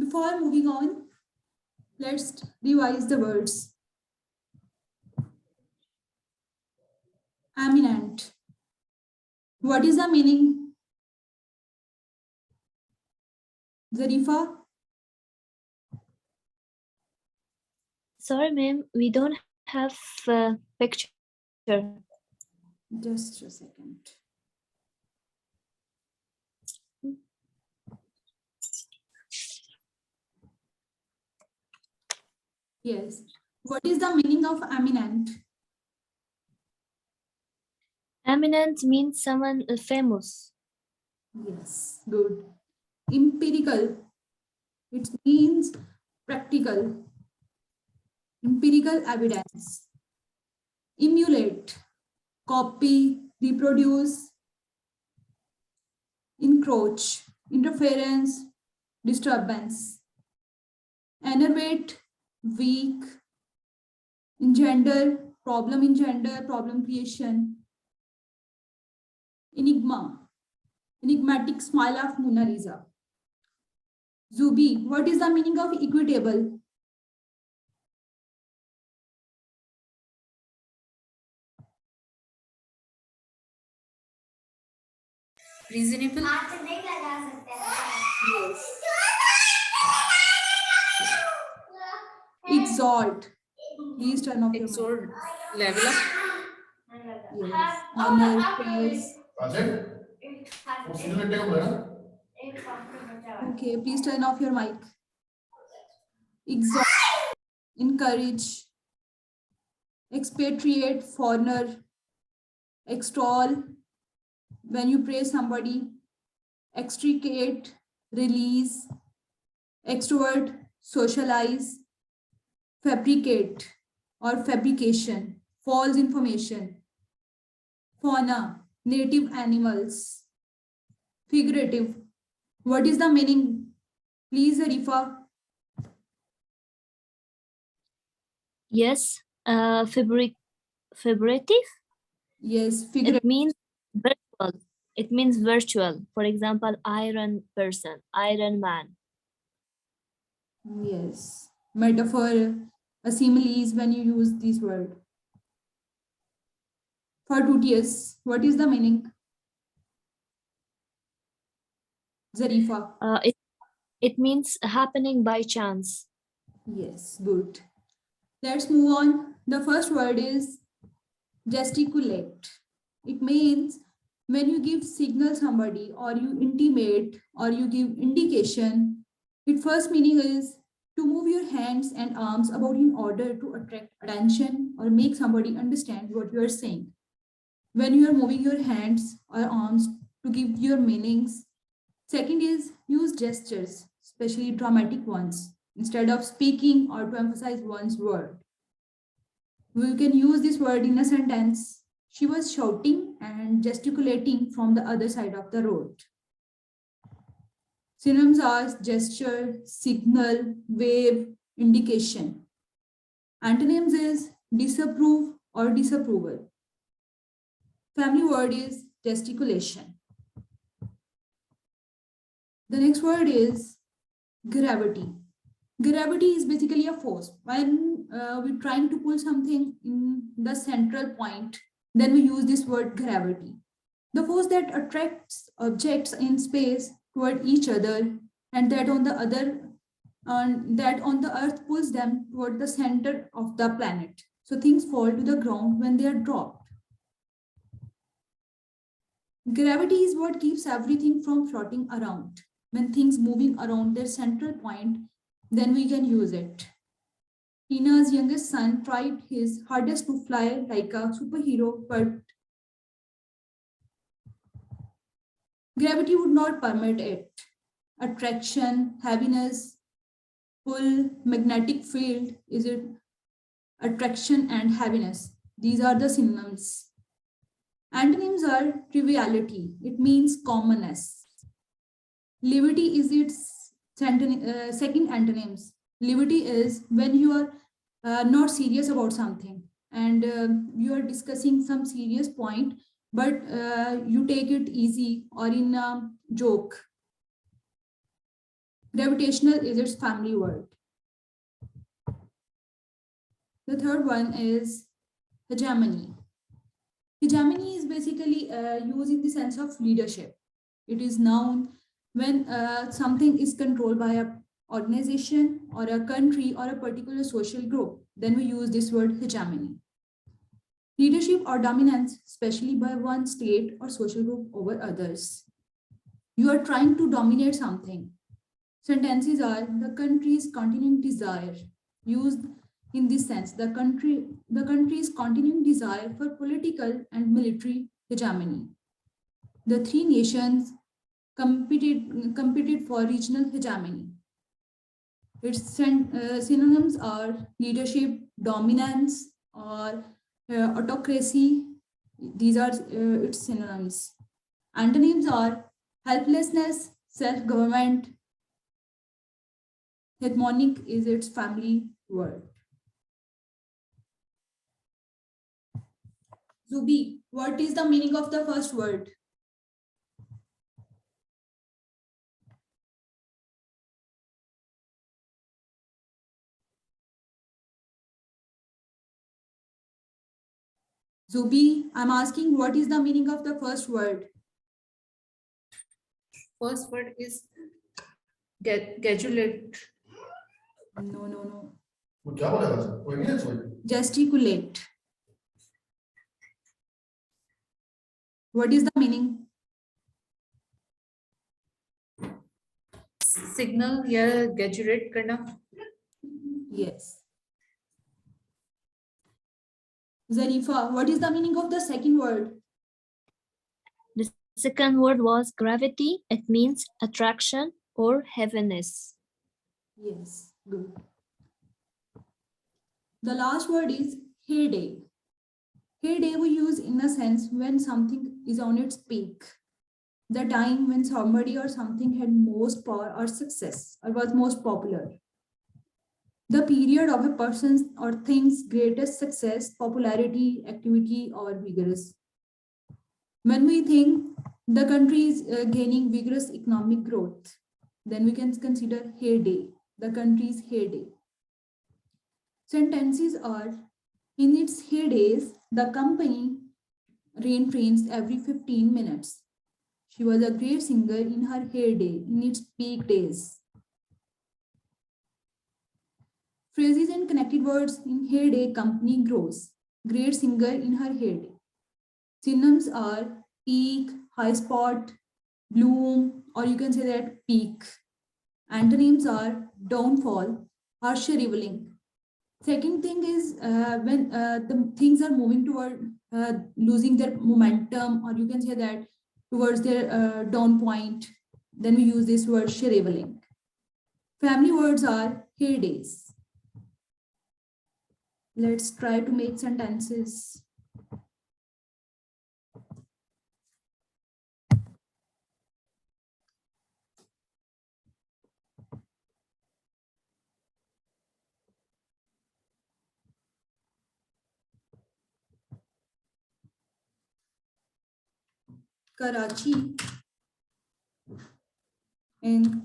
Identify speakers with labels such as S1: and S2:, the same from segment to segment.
S1: before moving on, let's revise the words. Eminent. What is the meaning? Zarifa?
S2: Sorry, ma'am, we don't have a picture.
S1: Just a second. Yes. What is the meaning of eminent?
S2: Eminent means someone famous.
S1: Yes, good. Empirical. It means practical. Empirical evidence. Emulate. Copy, reproduce, encroach, interference, disturbance. Enervate, weak, engender, problem creation. Enigma, enigmatic smile of Mona Lisa. Zubi, what is the meaning of equitable?
S3: Reasonable.
S1: Yes. Exalt. Please turn off your mic.
S3: Exalt. Level up.
S1: Yes. Honor, praise. Okay, please turn off your mic. Exalt. Encourage. Expatriate, foreigner. Extol. When you praise somebody. Extricate, release. Extrovert, socialize. Fabricate or fabrication, false information. Fauna, native animals. Figurative, what is the meaning? Please, Arifa.
S2: Yes, figurative.
S1: Yes,
S2: It
S1: figurative.
S2: means virtual. It means virtual. For example, iron person, Iron Man.
S1: Yes, metaphor, a simile is when you use this word. Fortuitous, what is the meaning? Zarifa.
S2: It means happening by chance.
S1: Yes, good. Let's move on. The first word is gesticulate. It means when you give signal somebody or you intimate or you give indication, its first meaning is to move your hands and arms about in order to attract attention or make somebody understand what you are saying. When you are moving your hands or arms to give your meanings. Second is use gestures, especially dramatic ones, instead of speaking or to emphasize one's word. We can use this word in a sentence. She was shouting and gesticulating from the other side of the road. Synonyms are gesture, signal, wave, indication. Antonyms is disapprove or disapproval. Family word is gesticulation. The next word is gravity. Gravity is basically a force. When we're trying to pull something in the central point, then we use this word gravity. The force that attracts objects in space toward each other and that on the earth pulls them toward the center of the planet. So things fall to the ground when they are dropped. Gravity is what keeps everything from floating around. When things moving around their central point, then we can use it. Tina's youngest son tried his hardest to fly like a superhero, but gravity would not permit it. Attraction, heaviness, pull, magnetic field, is it attraction and heaviness? These are the synonyms. Antonyms are triviality. It means commonness. Levity is its second antonyms. Levity is when you are not serious about something and you are discussing some serious point, but you take it easy or in a joke. Gravitational is its family word. The third one is hegemony. Hegemony is basically used in the sense of leadership. It is known when something is controlled by a organization or a country or a particular social group. Then we use this word hegemony. Leadership or dominance, especially by one state or social group over others. You are trying to dominate something. Sentences are the country's continuing desire, used in this sense, the country's continuing desire for political and military hegemony. The three nations competed for regional hegemony. Its synonyms are leadership, dominance, or autocracy. These are its synonyms. Antonyms are helplessness, self-government. Hegemonic is its family word. Zubi, what is the meaning of the first word? Zubi, I'm asking what is the meaning of the first word?
S3: First word is gratulate.
S1: No.
S4: वो क्या बोला था कोई नहीं है कोई
S1: Gesticulate. What is the meaning?
S3: Signal या gestculate करना.
S1: Yes. Zarifa, what is the meaning of the second word?
S2: The second word was gravity. It means attraction or heaviness.
S1: Yes, good. The last word is heyday. Heyday we use in a sense when something is on its peak. The time when somebody or something had most power or success or was most popular. The period of a person's or thing's greatest success, popularity, activity, or vigorous. When we think the country is gaining vigorous economic growth, then we can consider heyday, the country's heyday. Sentences are, in its heydays, the company ran trains every 15 minutes. She was a great singer in her heyday, in its peak days. Phrases and connected words in heyday, company grows. Great singer in her heyday. Synonyms are peak, high spot, bloom, or you can say that peak. Antonyms are downfall, harsh revealing. Second thing is when the things are moving toward losing their momentum, or you can say that towards their down point, then we use this word shriveling. Family words are heydays. Let's try to make sentences. Karachi in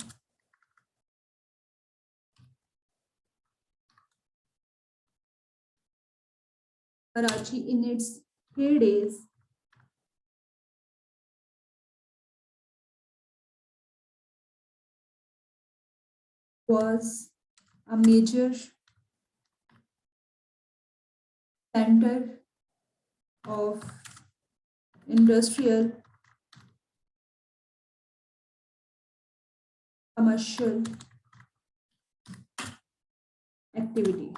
S1: its heydays was a major center of industrial, commercial activity.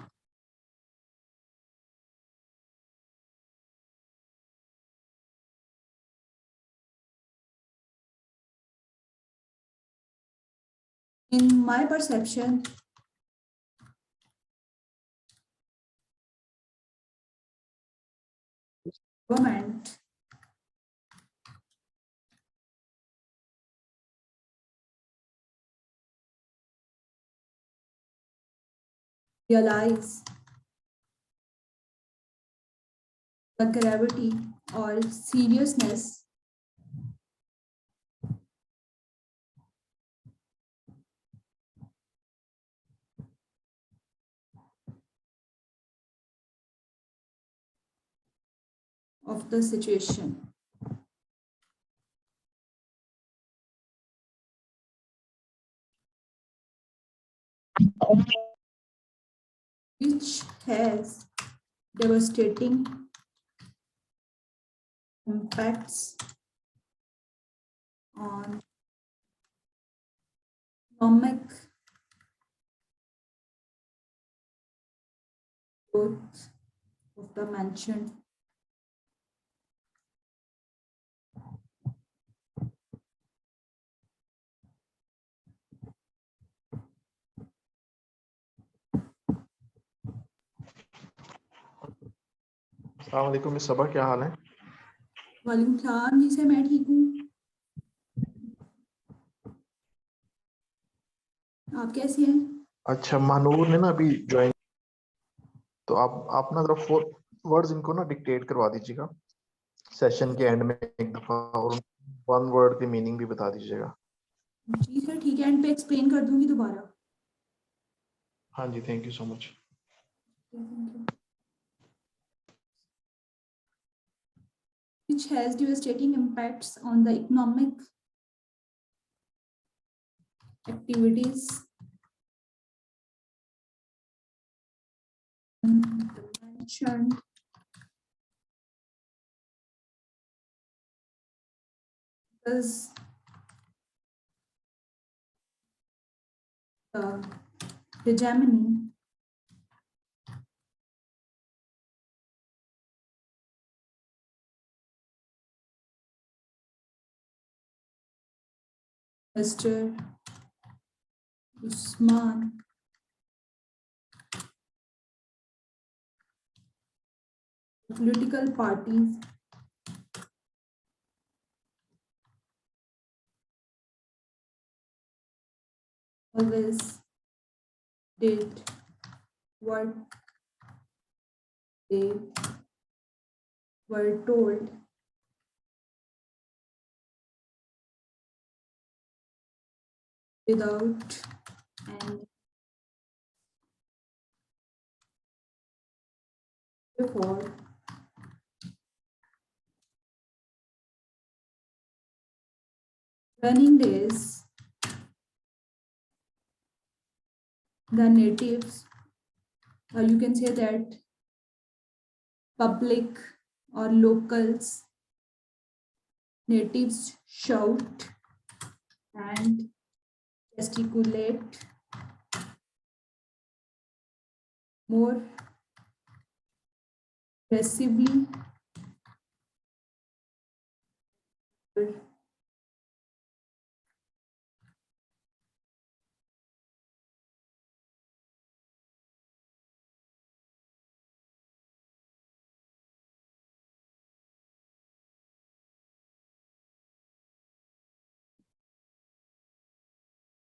S1: In my perception, government realize the gravity or seriousness of the situation. Which has devastating impacts on economic growth of the mentioned
S5: अस्सलाम वालेकुम miss सबा, क्या हाल है?
S1: वालेकुम सलाम जी sir, मैं ठीक हूँ। आप कैसे हैं?
S5: अच्छा, मानूर ने ना अभी ज्वाइन, तो आप ना जरा 4 वर्ड्स इनको ना डिक्टेट करवा दीजिएगा सेशन के एंड में एक दफा, और 1 वर्ड की मीनिंग भी बता दीजिएगा।
S1: जी सर ठीक है, एंड पे एक्सप्लेन कर दूंगी दोबारा।
S5: हाँ जी, thank you so much.
S1: Which has devastating impacts on the economic activities mentioned as the hegemony Mr. Usman political parties always did what they were told without any before running days. The natives, or you can say that public or locals, natives shout and gesticulate more aggressively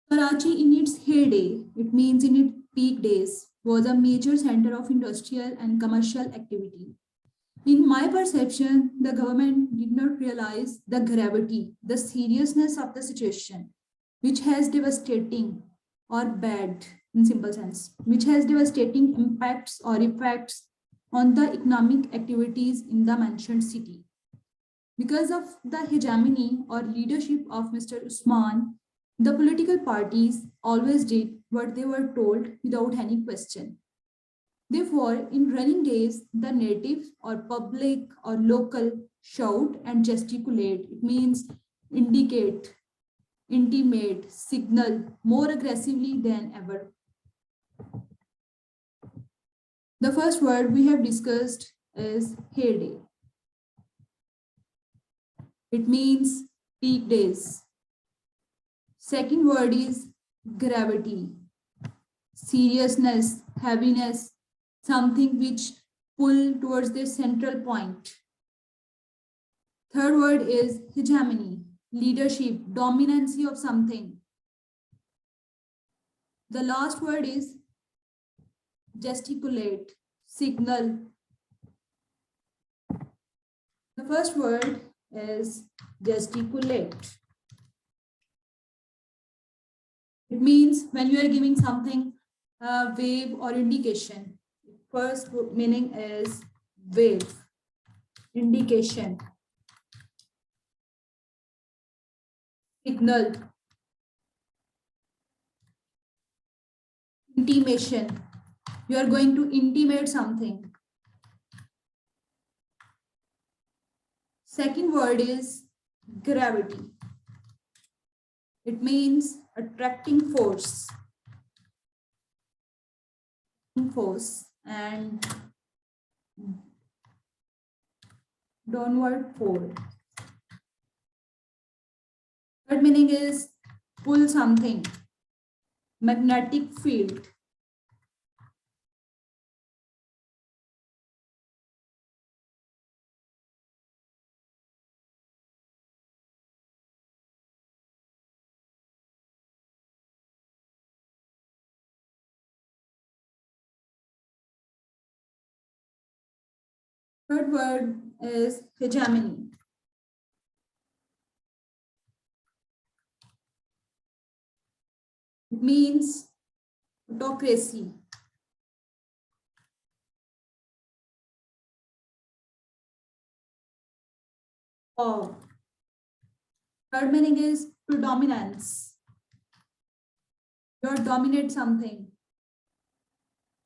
S1: Karachi in its heyday, it means in its peak days, was a major center of industrial and commercial activity. In my perception, the government did not realize the gravity, the seriousness of the situation, which has devastating or bad, in simple sense, which has devastating impacts or effects on the economic activities in the mentioned city. Because of the hegemony or leadership of Mr. Usman, the political parties always did what they were told without any question. Therefore, in running days, the natives or public or local shout and gesticulate. It means indicate, intimate, signal more aggressively than ever. The first word we have discussed is heyday. It means peak days. Second word is gravity, seriousness, heaviness, something which pull towards the central point. Third word is hegemony, leadership, dominancy of something. The last word is gesticulate, signal. The first word is gesticulate. It means when you are giving something a wave or indication. First meaning is wave. indication, signal, intimation. You are going to intimate something. Second word is gravity. It means attracting force. And downward pull. Third meaning is pull something. Magnetic field. Third word is hegemony. It means autocracy. Power. Third meaning is predominance. You dominate something.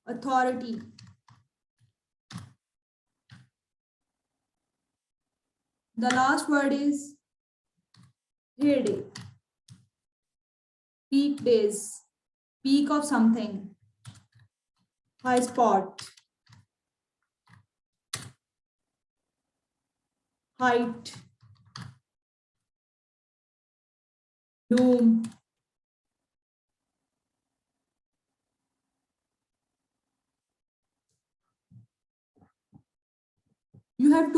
S1: Authority. The last word is heyday. Peak days. Peak of something. High spot. Height. Doom. You have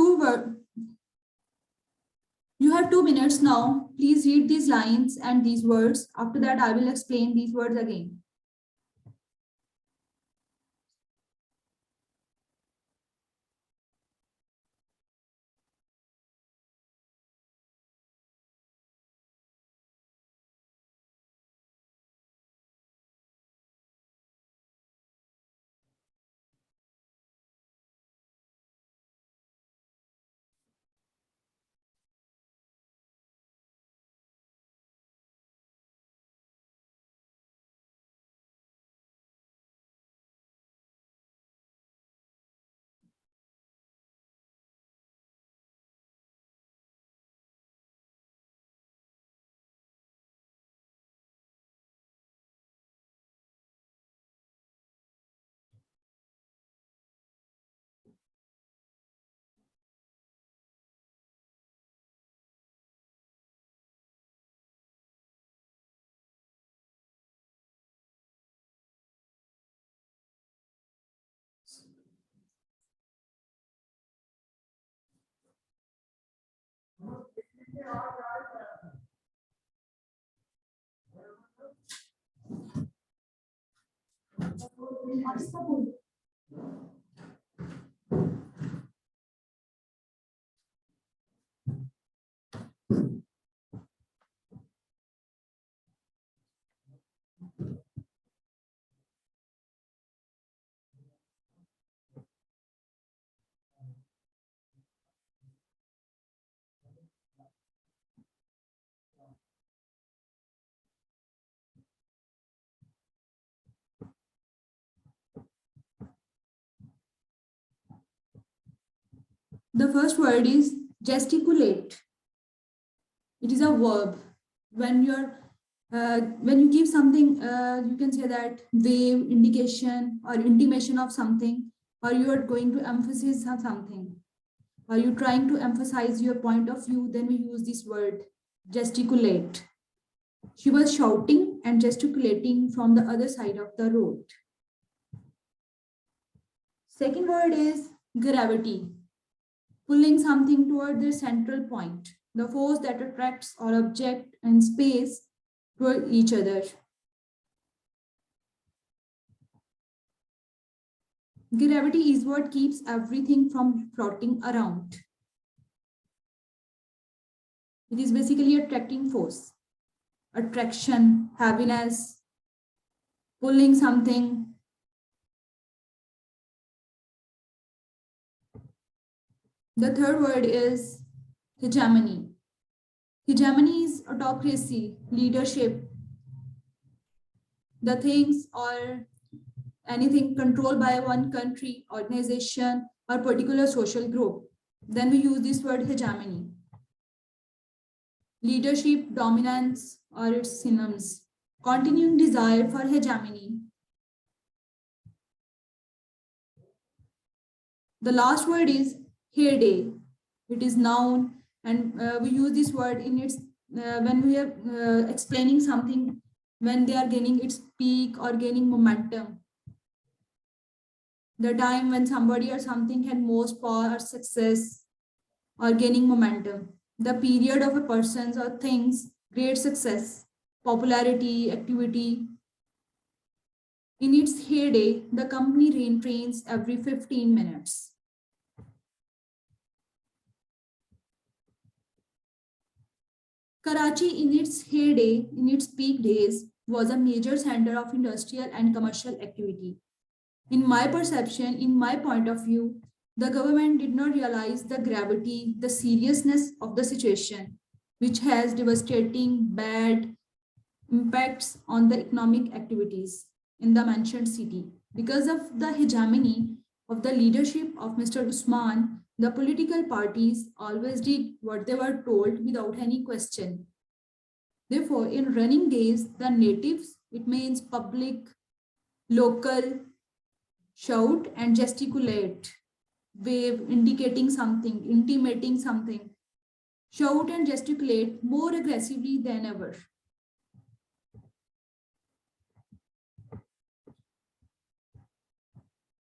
S1: 2 minutes now. Please read these lines and these words. After that, I will explain these words again. The first word is gesticulate. It is a verb. When you give something, you can say that wave, indication, or intimation of something, or you are going to emphasize something, or you trying to emphasize your point of view. Then we use this word gesticulate. She was shouting and gesticulating from the other side of the road. Second word is gravity. Pulling something toward their central point, the force that attracts all object and space toward each other. Gravity is what keeps everything from floating around. It is basically attracting force, attraction, heaviness, pulling something. The third word is hegemony. Hegemony is autocracy, leadership, the things or anything controlled by one country, organization, or particular social group. Then we use this word hegemony. Leadership, dominance, or its synonyms. Continuing desire for hegemony. The last word is heyday. It is noun, and we use this word in its when we are explaining something when they are gaining its peak or gaining momentum. The time when somebody or something had most power or success or gaining momentum. The period of a person's or thing's great success, popularity, activity. In its heyday, the company trains every 15 minutes. Karachi, in its heyday, in its peak days, was a major center of industrial and commercial activity. In my perception, in my point of view, the government did not realize the gravity, the seriousness of the situation, which has devastating bad impacts on the economic activities in the mentioned city. Because of the hegemony of the leadership of Mr. Usman, the political parties always did what they were told without any question. Therefore, in running days, the natives, it means public, local, shout and gesticulate, wave, indicating something, intimating something, shout and gesticulate more aggressively than ever.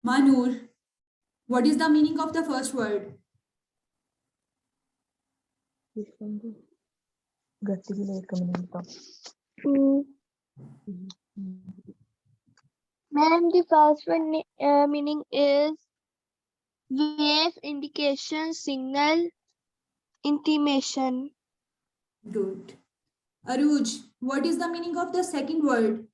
S1: Manur, what is the meaning of the first word?
S6: Ma'am, the first one meaning is wave, indication, signal, intimation.
S1: Good. Aruj, what is the meaning of the second word?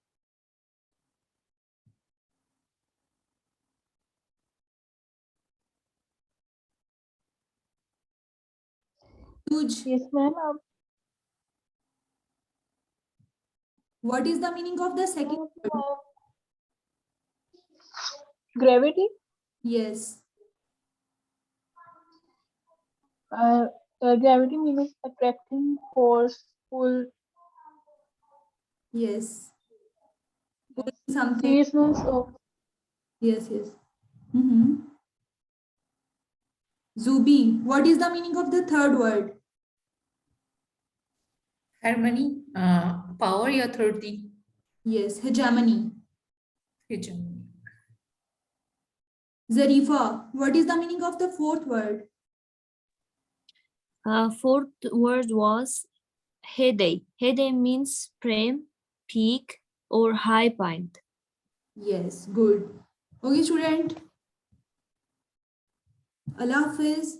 S1: Aruj,
S6: Yes, ma'am.
S1: what is the meaning of the second word?
S6: Gravity.
S1: Yes.
S6: Gravity means attracting force, pull,
S1: Yes. Pulling something.
S6: seriousness of.
S1: Yes, yes. Zubi, what is the meaning of the third word?
S3: Harmony, power या authority.
S1: Yes, hegemony.
S3: Hegemony.
S1: Zarifa, what is the meaning of the fourth word?
S2: Fourth word was heyday. Heyday means prime, peak, or high point.
S1: Yes, good. Okay, student. Allah Hafiz.